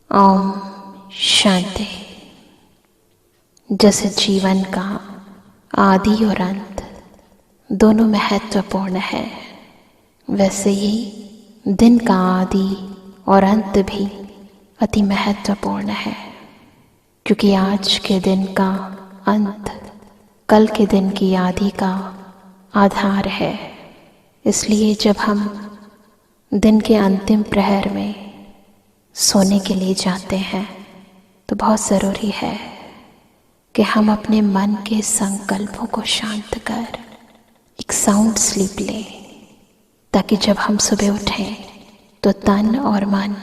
ओम शांति। जैसे जीवन का आदि और अंत दोनों महत्वपूर्ण है, वैसे ही दिन का आदि और अंत भी अति महत्वपूर्ण है, क्योंकि आज के दिन का अंत कल के दिन की आदि का आधार है। इसलिए जब हम दिन के अंतिम प्रहर में सोने के लिए जाते हैं तो बहुत ज़रूरी है कि हम अपने मन के संकल्पों को शांत कर एक साउंड स्लीप लें, ताकि जब हम सुबह उठें तो तन और मन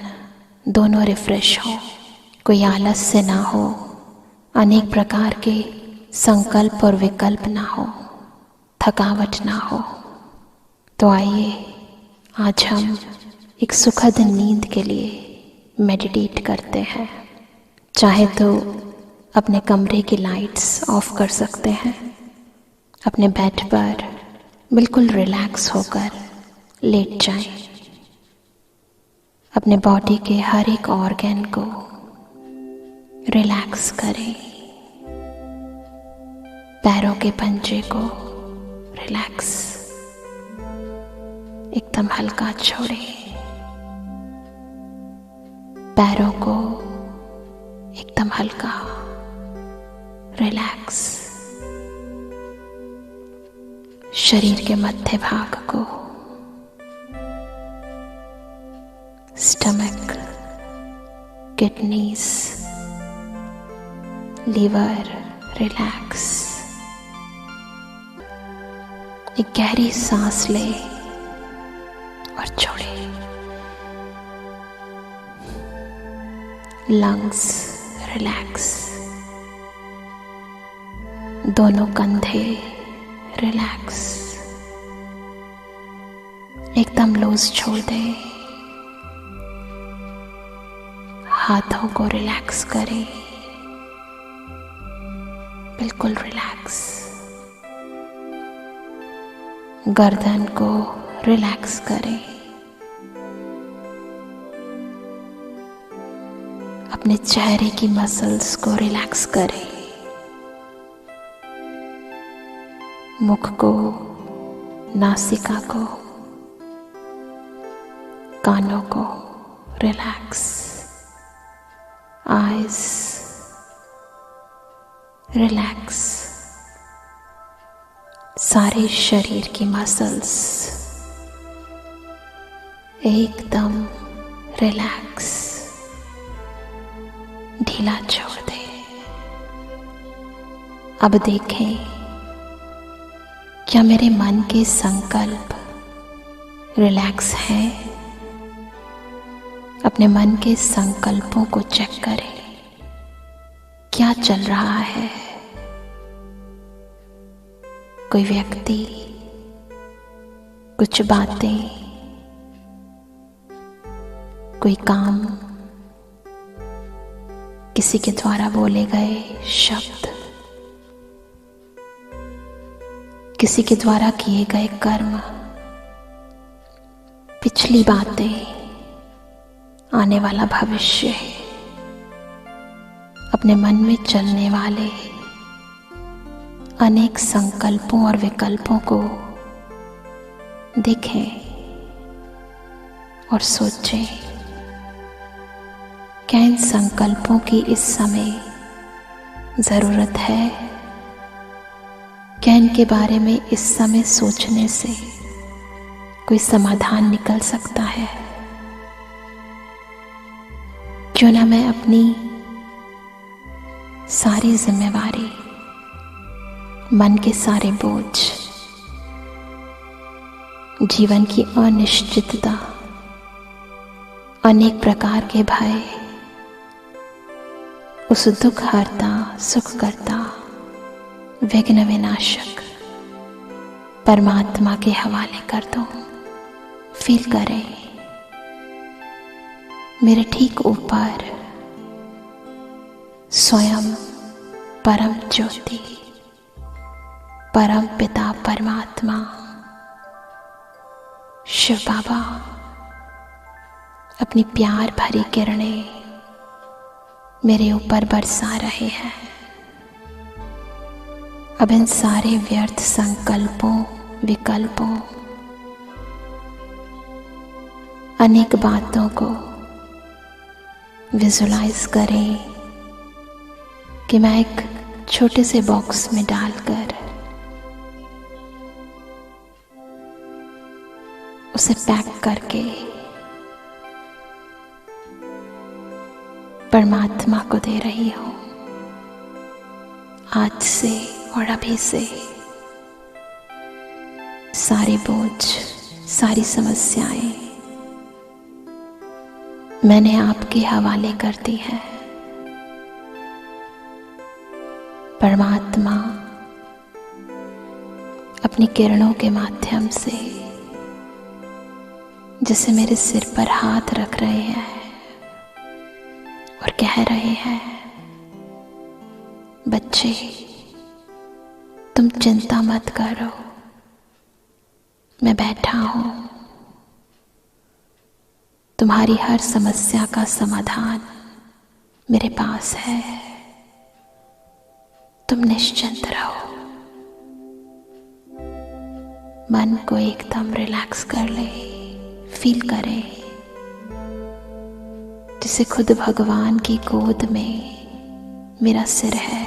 दोनों रिफ्रेश हो, कोई आलस्य ना हो, अनेक प्रकार के संकल्प और विकल्प ना हो, थकावट ना हो। तो आइए आज हम एक सुखद नींद के लिए मेडिटेट करते हैं। चाहे तो अपने कमरे की लाइट्स ऑफ कर सकते हैं, अपने बेड पर बिल्कुल रिलैक्स होकर लेट जाएं, अपने बॉडी के हर एक ऑर्गन को रिलैक्स करें, पैरों के पंजे को रिलैक्स एकदम हल्का छोड़ें, पैरों को एकदम हल्का रिलैक्स, शरीर के मध्य भाग को, स्टमक, किडनीज, लीवर रिलैक्स। एक गहरी सांस ले और छोड़े। लंग्स रिलैक्स, दोनों कंधे रिलैक्स, एकदम लूज छोड़ दे। हाथों को रिलैक्स करें, बिल्कुल रिलैक्स। गर्दन को रिलैक्स करें, अपने चेहरे की मसल्स को रिलैक्स करें, मुख को, नासिका को, कानों को रिलैक्स, आईज रिलैक्स, सारे शरीर की मसल्स एकदम रिलैक्स, ढीला छोड़ दे। अब देखें क्या मेरे मन के संकल्प रिलैक्स हैं। अपने मन के संकल्पों को चेक करें, क्या चल रहा है। कोई व्यक्ति, कुछ बातें, कोई काम, किसी के द्वारा बोले गए शब्द, किसी के द्वारा किए गए कर्म, पिछली बातें, आने वाला भविष्य, अपने मन में चलने वाले अनेक संकल्पों और विकल्पों को देखें और सोचें, क्या इन संकल्पों की इस समय ज़रूरत है? क्या इनके बारे में इस समय सोचने से कोई समाधान निकल सकता है? क्यों ना मैं अपनी सारी जिम्मेवारी, मन के सारे बोझ, जीवन की अनिश्चितता, अनेक प्रकार के भय, उस दुख हरता, सुख करता, विघ्न विनाशक परमात्मा के हवाले कर दो। फील करें मेरे ठीक ऊपर स्वयं परम ज्योति, परम पिता परमात्मा शिव बाबा अपनी प्यार भरी किरणें मेरे ऊपर बरसा रहे हैं। अब इन सारे व्यर्थ संकल्पों, विकल्पों, अनेक बातों को विजुलाइज करें कि मैं एक छोटे से बॉक्स में डालकर उसे पैक करके परमात्मा को दे रही हूं। आज से और अभी से सारे बोझ, सारी समस्याएं मैंने आपके हवाले कर दी है। परमात्मा अपनी किरणों के माध्यम से जैसे मेरे सिर पर हाथ रख रहे हैं और कह रहे हैं, बच्चे तुम चिंता मत करो, मैं बैठा हूं। तुम्हारी हर समस्या का समाधान मेरे पास है। तुम निश्चिंत रहो। मन को एकदम रिलैक्स कर ले। फील करें जैसे खुद भगवान की गोद में मेरा सिर है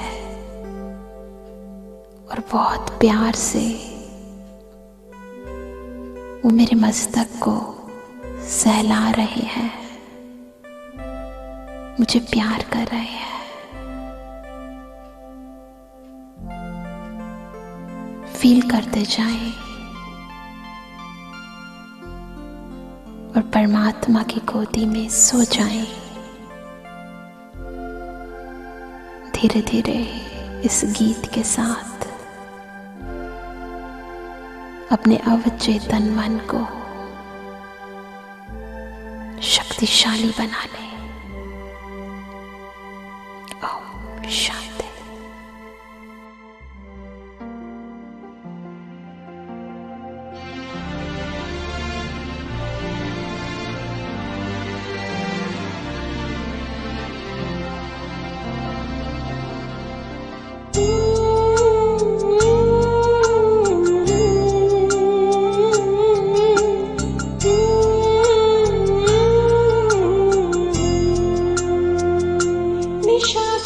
और बहुत प्यार से वो मेरे मस्तक को सहला रहे हैं, मुझे प्यार कर रहे हैं। फील करते जाएं और परमात्मा की गोदी में सो जाएं। धीरे धीरे इस गीत के साथ अपने अवचेतन मन को शक्तिशाली बना लें। ओम शांति। निशा